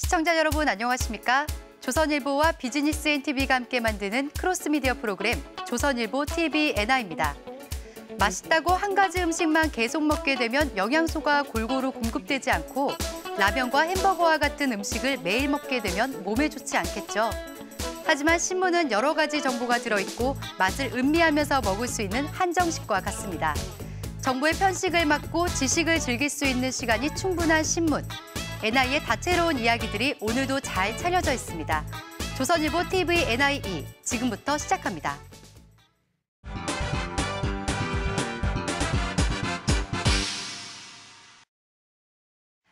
시청자 여러분 안녕하십니까? 조선일보와 비즈니스 NTV가 함께 만드는 크로스미디어 프로그램 조선일보 TV NI입니다. 맛있다고 한 가지 음식만 계속 먹게 되면 영양소가 골고루 공급되지 않고 라면과 햄버거와 같은 음식을 매일 먹게 되면 몸에 좋지 않겠죠. 하지만 신문은 여러 가지 정보가 들어있고 맛을 음미하면서 먹을 수 있는 한정식과 같습니다. 정보의 편식을 막고 지식을 즐길 수 있는 시간이 충분한 신문. NI의 다채로운 이야기들이 오늘도 잘 차려져 있습니다. 조선일보 TV NIE 지금부터 시작합니다.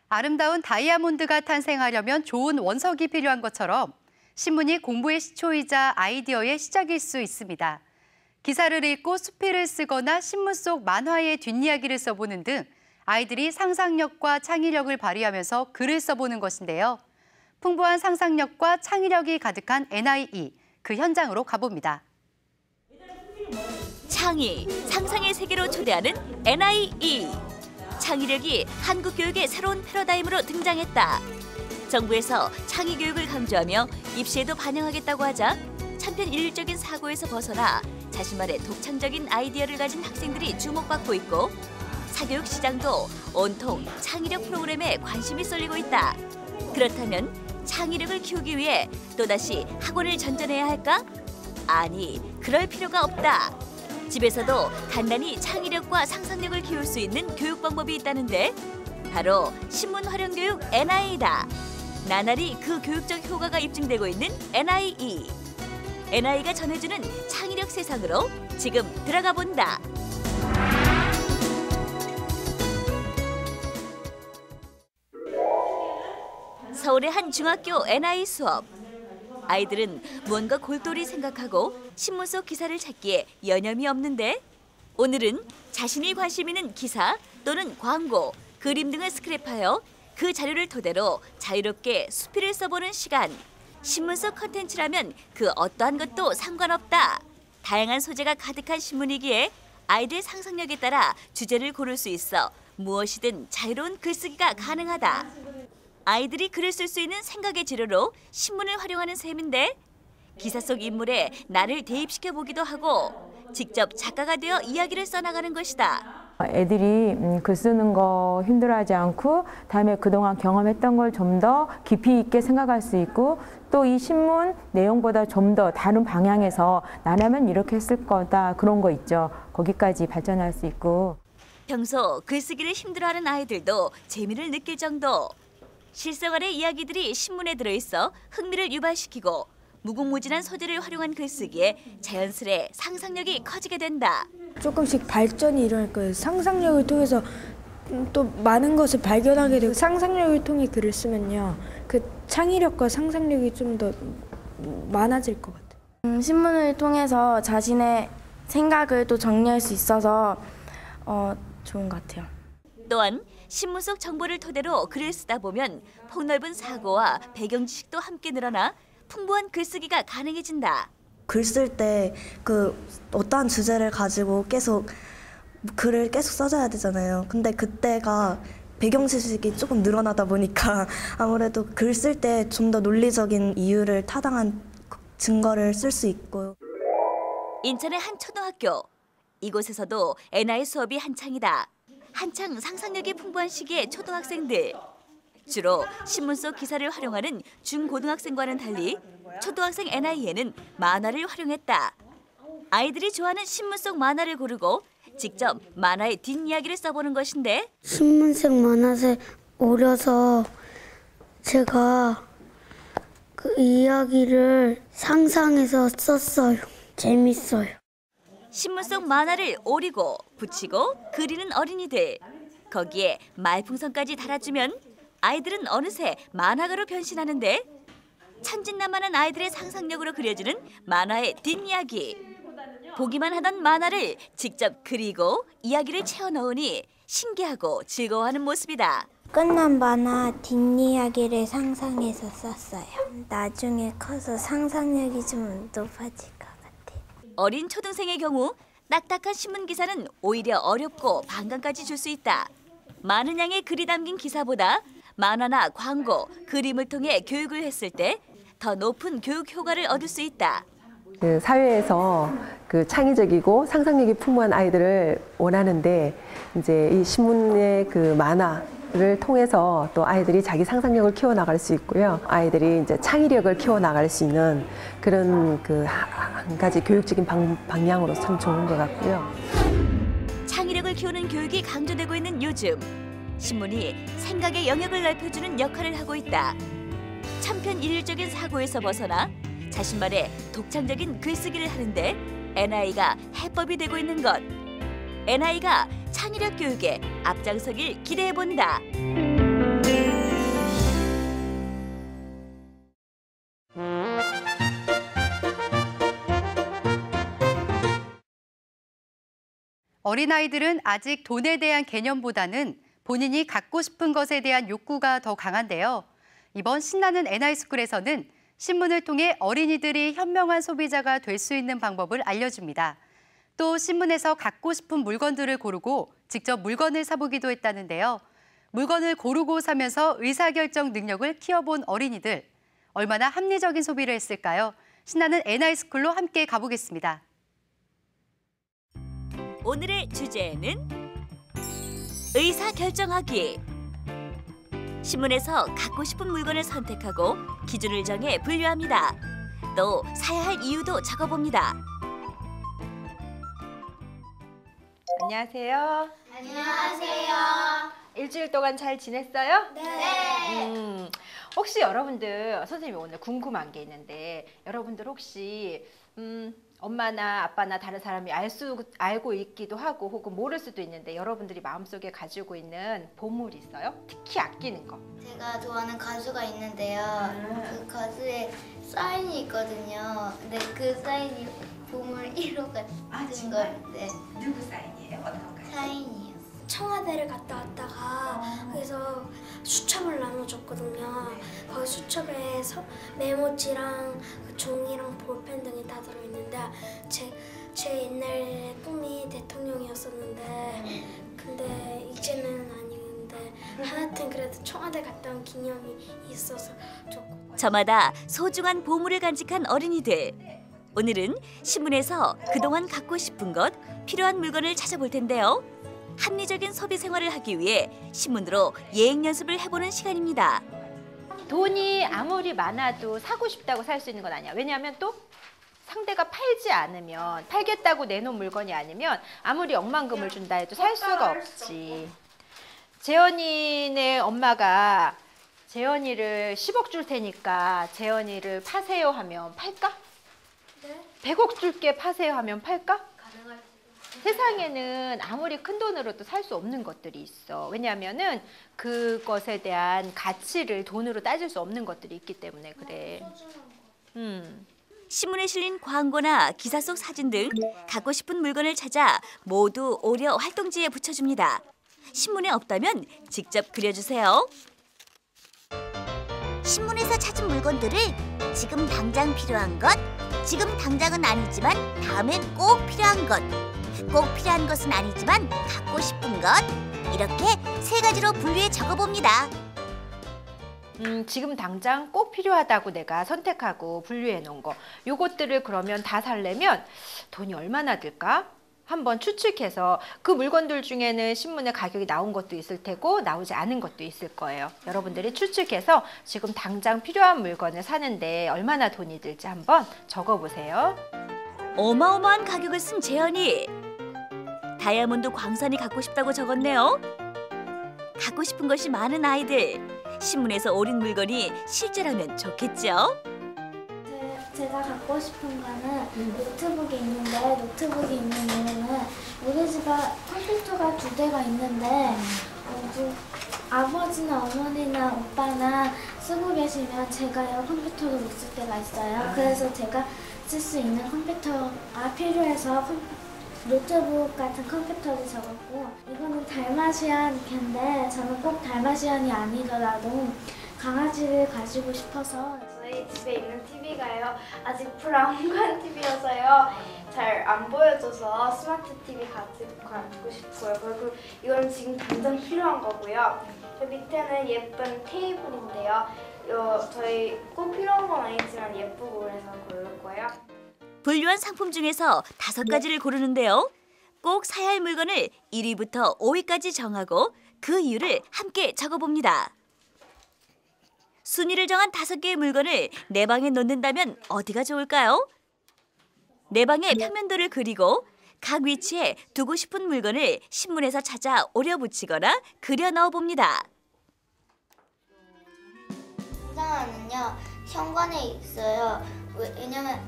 아름다운 다이아몬드가 탄생하려면 좋은 원석이 필요한 것처럼 신문이 공부의 시초이자 아이디어의 시작일 수 있습니다. 기사를 읽고 수필을 쓰거나 신문 속 만화의 뒷이야기를 써보는 등 아이들이 상상력과 창의력을 발휘하면서 글을 써보는 것인데요. 풍부한 상상력과 창의력이 가득한 NIE, 그 현장으로 가봅니다. 창의, 상상의 세계로 초대하는 NIE. 창의력이 한국 교육의 새로운 패러다임으로 등장했다. 정부에서 창의 교육을 강조하며 입시에도 반영하겠다고 하자 천편일률적인 사고에서 벗어나 자신만의 독창적인 아이디어를 가진 학생들이 주목받고 있고 사교육 시장도 온통 창의력 프로그램에 관심이 쏠리고 있다. 그렇다면 창의력을 키우기 위해 또다시 학원을 전전해야 할까? 아니, 그럴 필요가 없다. 집에서도 간단히 창의력과 상상력을 키울 수 있는 교육 방법이 있다는데 바로 신문 활용 교육 NIE다. 나날이 그 교육적 효과가 입증되고 있는 NIE. NIE가 전해주는 창의력 세상으로 지금 들어가 본다. 서울의 한 중학교 NIE 수업. 아이들은 무언가 골똘히 생각하고 신문 속 기사를 찾기에 여념이 없는데 오늘은 자신이 관심 있는 기사 또는 광고, 그림 등을 스크랩하여 그 자료를 토대로 자유롭게 수필을 써보는 시간. 신문 속 컨텐츠라면 그 어떠한 것도 상관없다. 다양한 소재가 가득한 신문이기에 아이들 상상력에 따라 주제를 고를 수 있어 무엇이든 자유로운 글쓰기가 가능하다. 아이들이 글을 쓸 수 있는 생각의 재료로 신문을 활용하는 셈인데 기사 속 인물에 나를 대입시켜 보기도 하고 직접 작가가 되어 이야기를 써나가는 것이다. 애들이 글 쓰는 거 힘들어하지 않고 다음에 그동안 경험했던 걸 좀 더 깊이 있게 생각할 수 있고 또 이 신문 내용보다 좀 더 다른 방향에서 나라면 이렇게 했을 거다 그런 거 있죠. 거기까지 발전할 수 있고. 평소 글쓰기를 힘들어하는 아이들도 재미를 느낄 정도. 실생활의 이야기들이 신문에 들어있어 흥미를 유발시키고 무궁무진한 소재를 활용한 글쓰기에 자연스레 상상력이 커지게 된다. 조금씩 발전이 일어날 거예요. 상상력을 통해서 또 많은 것을 발견하게 되고 상상력을 통해 글을 쓰면요. 그 창의력과 상상력이 좀 더 많아질 것 같아요. 신문을 통해서 자신의 생각을 또 정리할 수 있어서 좋은 것 같아요. 또한 신문 속 정보를 토대로 글을 쓰다 보면 폭넓은 사고와 배경 지식도 함께 늘어나 풍부한 글쓰기가 가능해진다. 글 쓸 때 그 어떠한 주제를 가지고 계속 글을 계속 써줘야 되잖아요. 근데 그때가 배경 지식이 조금 늘어나다 보니까 아무래도 글 쓸 때 좀 더 논리적인 이유를 타당한 증거를 쓸 수 있고요. 인천의 한 초등학교. 이곳에서도 NI 수업이 한창이다. 한창 상상력이 풍부한 시기의 초등학생들. 주로 신문 속 기사를 활용하는 중고등학생과는 달리 초등학생 NI에는 만화를 활용했다. 아이들이 좋아하는 신문 속 만화를 고르고 직접 만화의 뒷이야기를 써보는 것인데 신문 속 만화를 오려서 제가 그 이야기를 상상해서 썼어요. 재밌어요. 신문 속 만화를 오리고 붙이고 그리는 어린이들. 거기에 말풍선까지 달아주면 아이들은 어느새 만화가로 변신하는데 천진난만한 아이들의 상상력으로 그려지는 만화의 뒷이야기. 보기만 하던 만화를 직접 그리고 이야기를 채워 넣으니 신기하고 즐거워하는 모습이다. 끝난 만화 뒷이야기를 상상해서 썼어요. 나중에 커서 상상력이 좀 높아질 것 같아요. 어린 초등생의 경우 딱딱한 신문 기사는 오히려 어렵고 반감까지 줄 수 있다. 많은 양의 글이 담긴 기사보다 만화나 광고, 그림을 통해 교육을 했을 때 더 높은 교육 효과를 얻을 수 있다. 그 사회에서 그 창의적이고 상상력이 풍부한 아이들을 원하는데 이제 이 신문의 그 만화를 통해서 또 아이들이 자기 상상력을 키워나갈 수 있고요. 아이들이 이제 창의력을 키워나갈 수 있는 그런 그 한 가지 교육적인 방향으로 참 좋은 것 같고요. 창의력을 키우는 교육이 강조되고 있는 요즘, 신문이 생각의 영역을 넓혀주는 역할을 하고 있다. 천편일률적인 사고에서 벗어나 자신만의 독창적인 글쓰기를 하는데 NI가 해법이 되고 있는 것. NI가 창의력 교육에 앞장서길 기대해본다. 어린아이들은 아직 돈에 대한 개념보다는 본인이 갖고 싶은 것에 대한 욕구가 더 강한데요. 이번 신나는 NI스쿨에서는 신문을 통해 어린이들이 현명한 소비자가 될 수 있는 방법을 알려줍니다. 또 신문에서 갖고 싶은 물건들을 고르고 직접 물건을 사보기도 했다는데요. 물건을 고르고 사면서 의사결정 능력을 키워본 어린이들. 얼마나 합리적인 소비를 했을까요? 신나는 NI스쿨로 함께 가보겠습니다. 오늘의 주제는 의사결정하기. 신문에서 갖고 싶은 물건을 선택하고 기준을 정해 분류합니다. 또 사야 할 이유도 적어봅니다. 안녕하세요. 안녕하세요. 일주일 동안 잘 지냈어요? 네. 혹시 여러분들, 선생님이 오늘 궁금한 게 있는데 여러분들 혹시 엄마나 아빠나 다른 사람이 알고 있기도 하고 혹은 모를 수도 있는데 여러분들이 마음속에 가지고 있는 보물 있어요? 특히 아끼는 거. 제가 좋아하는 가수가 있는데요. 그 가수의 사인이 있거든요. 근데 그 사인이 보물 1호 같은 걸. 네. 누구 사인이에요? 어떤 가수? 사인이요. 청와대를 갔다 왔다가 그래서 수첩을 나눠줬거든요. 거기 수첩에 메모지랑 종이랑 볼펜 등이 다 들어있는데 제 옛날 꿈이 대통령이었었는데 근데 이제는 아닌데 하여튼 그래도 청와대 갔다 온 기념이 있어서 좋고. 저마다 소중한 보물을 간직한 어린이들. 오늘은 신문에서 그동안 갖고 싶은 것, 필요한 물건을 찾아볼 텐데요. 합리적인 소비 생활을 하기 위해 신문으로 예행 연습을 해보는 시간입니다. 돈이 아무리 많아도 사고 싶다고 살 수 있는 건 아니야. 왜냐하면 또 상대가 팔지 않으면, 팔겠다고 내놓은 물건이 아니면 아무리 억만금을 준다 해도 살 수가 없지. 재현이네 엄마가 재현이를 10억 줄 테니까 재현이를 파세요 하면 팔까? 네? 100억 줄게 파세요 하면 팔까? 가능할 세상에는 아무리 큰 돈으로도 살 수 없는 것들이 있어. 왜냐하면은 그것에 대한 가치를 돈으로 따질 수 없는 것들이 있기 때문에 그래. 신문에 실린 광고나 기사 속 사진 등 갖고 싶은 물건을 찾아 모두 오려 활동지에 붙여줍니다. 신문에 없다면 직접 그려주세요. 신문에서 찾은 물건들을 지금 당장 필요한 것, 지금 당장은 아니지만 다음엔 꼭 필요한 것, 꼭 필요한 것은 아니지만 갖고 싶은 것, 이렇게 세 가지로 분류해 적어봅니다. 지금 당장 꼭 필요하다고 내가 선택하고 분류해 놓은 거, 요것들을 그러면 다 살려면 돈이 얼마나 들까? 한번 추측해서 그 물건들 중에는 신문에 가격이 나온 것도 있을 테고 나오지 않은 것도 있을 거예요. 여러분들이 추측해서 지금 당장 필요한 물건을 사는데 얼마나 돈이 들지 한번 적어보세요. 어마어마한 가격을 쓴 재현이. 다이아몬드 광산이 갖고 싶다고 적었네요. 갖고 싶은 것이 많은 아이들. 신문에서 오린 물건이 실제라면 좋겠죠? 제가 갖고 싶은 거는 노트북이 있는데 노트북이 있는 이유는 우리 집에 컴퓨터가 2대가 있는데 아버지나 어머니나 오빠나 쓰고 계시면 제가 컴퓨터를 못 쓸 때가 있어요. 그래서 제가 쓸 수 있는 컴퓨터가 필요해서 노트북 같은 컴퓨터를 적었고, 이거는 달마시안 개인데 저는 꼭 달마시안이 아니더라도 강아지를 가지고 싶어서. 저희 집에 있는 TV가요 아직 브라운관 TV여서요 잘 안 보여줘서 스마트 TV 가지고 싶고요. 그리고 이건 지금 당장 필요한 거고요. 저 밑에는 예쁜 테이블인데요. 저희 꼭 필요한 건 아니지만 예쁘고 그래서 고를 거예요. 분류한 상품 중에서 5가지를 고르는데요. 꼭 사야 할 물건을 1위부터 5위까지 정하고 그 이유를 함께 적어봅니다. 순위를 정한 5개의 물건을 내 방에 놓는다면 어디가 좋을까요? 내 방의 평면도를 그리고 각 위치에 두고 싶은 물건을 신문에서 찾아 오려붙이거나 그려 넣어봅니다. 등산화는요 현관에 있어요.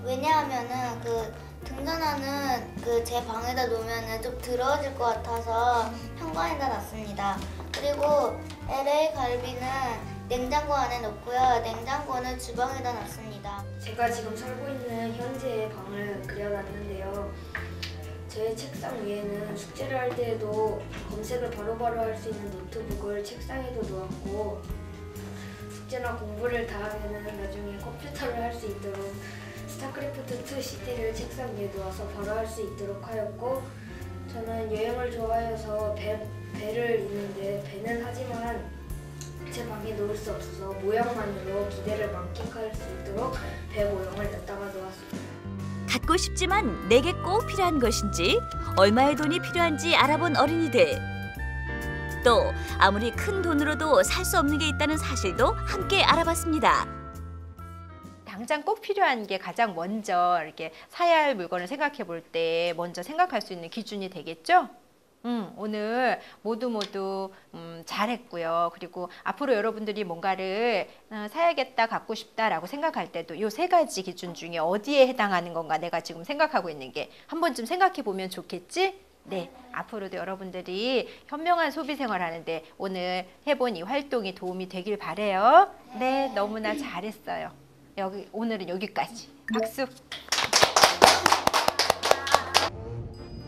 왜냐하면은 그 등산화는 제 방에다 놓으면은 좀 더러워질 것 같아서 현관에다 놨습니다. 그리고 LA 갈비는 냉장고 안에 놓고요. 냉장고는 주방에다 놨습니다. 제가 지금 살고 있는 현재의 방을 그려놨는데요. 제 책상 위에는 숙제를 할 때에도 검색을 바로바로 할 수 있는 노트북을 책상에도 놓았고 숙제나 공부를 다 하면 나중에 컴퓨터를 할 수 있도록 스타크래프트2 CD를 책상 위에 놓아서 바로 할 수 있도록 하였고 저는 여행을 좋아해서 배를 있는데 배는 하지만 제 방에 놓을 수 없어서 모양만으로 기대를 만끽할 수 있도록 배 모형을 갖다가 놓았습니다. 갖고 싶지만 내게 꼭 필요한 것인지 얼마의 돈이 필요한지 알아본 어린이들. 또 아무리 큰 돈으로도 살 수 없는 게 있다는 사실도 함께 알아봤습니다. 당장 꼭 필요한 게 가장 먼저 이렇게 사야 할 물건을 생각해 볼 때 먼저 생각할 수 있는 기준이 되겠죠? 오늘 모두 잘했고요. 그리고 앞으로 여러분들이 뭔가를 사야겠다, 갖고 싶다라고 생각할 때도 이 3가지 기준 중에 어디에 해당하는 건가 내가 지금 생각하고 있는 게 한 번쯤 생각해 보면 좋겠지? 네, 앞으로도 여러분들이 현명한 소비 생활하는데 오늘 해본 이 활동이 도움이 되길 바래요. 네, 너무나 잘했어요. 오늘은 여기까지. 박수!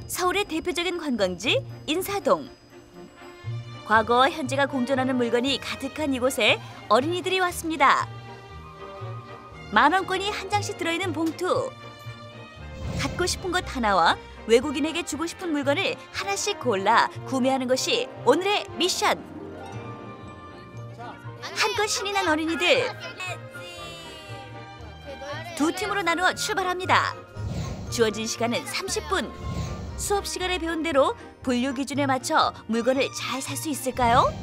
서울의 대표적인 관광지 인사동. 과거와 현재가 공존하는 물건이 가득한 이곳에 어린이들이 왔습니다. 만원권이 한 장씩 들어있는 봉투. 갖고 싶은 것 하나와 외국인에게 주고 싶은 물건을 하나씩 골라 구매하는 것이 오늘의 미션. 한껏 신이 난 어린이들. 2팀으로 나누어 출발합니다. 주어진 시간은 30분. 수업 시간에 배운 대로 분류 기준에 맞춰 물건을 잘 살 수 있을까요?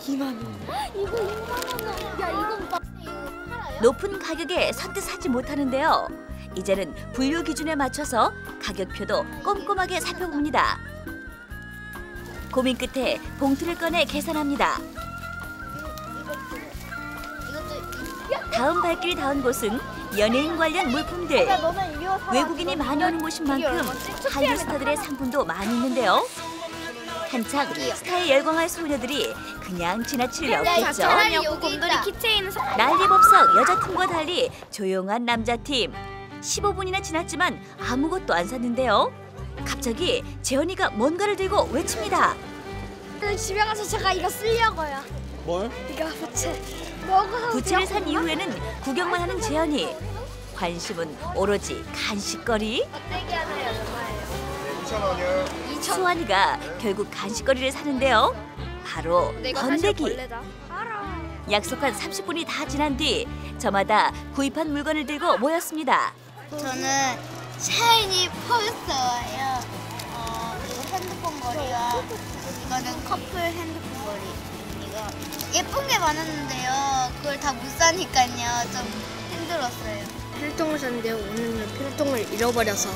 2만 원. 이거 2만 원. 야, 이거 팔아요? 높은 가격에 선뜻 사지 못하는데요. 이제는 분류 기준에 맞춰서 가격표도 꼼꼼하게 살펴봅니다. 고민 끝에 봉투를 꺼내 계산합니다. 다음 발길이 닿은 곳은 연예인 관련 물품들. 외국인이 많이 오는 곳인 만큼 한류 스타들의 상품도 많이 있는데요. 한창 스타에 열광할 소녀들이 그냥 지나칠 리 없겠죠. 난리법석 여자팀과 달리 조용한 남자팀. 15분이나 지났지만 아무것도 안 샀는데요. 갑자기 재현이가 뭔가를 들고 외칩니다. 집에 가서 제가 이거 쓰려고요. 뭘? 이거 부채. 부채를 산 이후에는 구경만 하는 재현이. 관심은 오로지 간식거리. 어떻게 하나요? 얼마예요? 2,000원이요. 수환이가 결국 간식거리를 사는데요. 바로 건데기. 약속한 30분이 다 지난 뒤 저마다 구입한 물건을 들고 모였습니다. 저는 샤이니 폴스터예요. 이거 핸드폰 거리와 이거는 커플 핸드폰 거리. 이거 예쁜 게 많았는데요. 그걸 다 못 사니까요. 좀 힘들었어요. 필통을 샀는데요. 오늘은 필통을 잃어버려서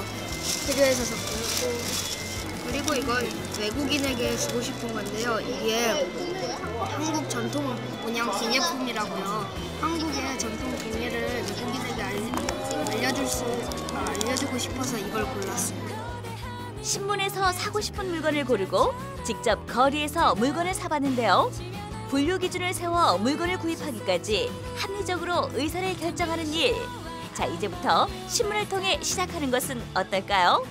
필요해서 샀고 그리고 이걸 외국인에게 주고 싶은 건데요. 이게 한국 전통 문양 기념품이라고요. 한국의 전통 비밀을 외국인에게 알려주고 싶어서 이걸 골랐습니다. 신문에서 사고 싶은 물건을 고르고 직접 거리에서 물건을 사봤는데요. 분류 기준을 세워 물건을 구입하기까지 합리적으로 의사를 결정하는 일. 자, 이제부터 신문을 통해 시작하는 것은 어떨까요?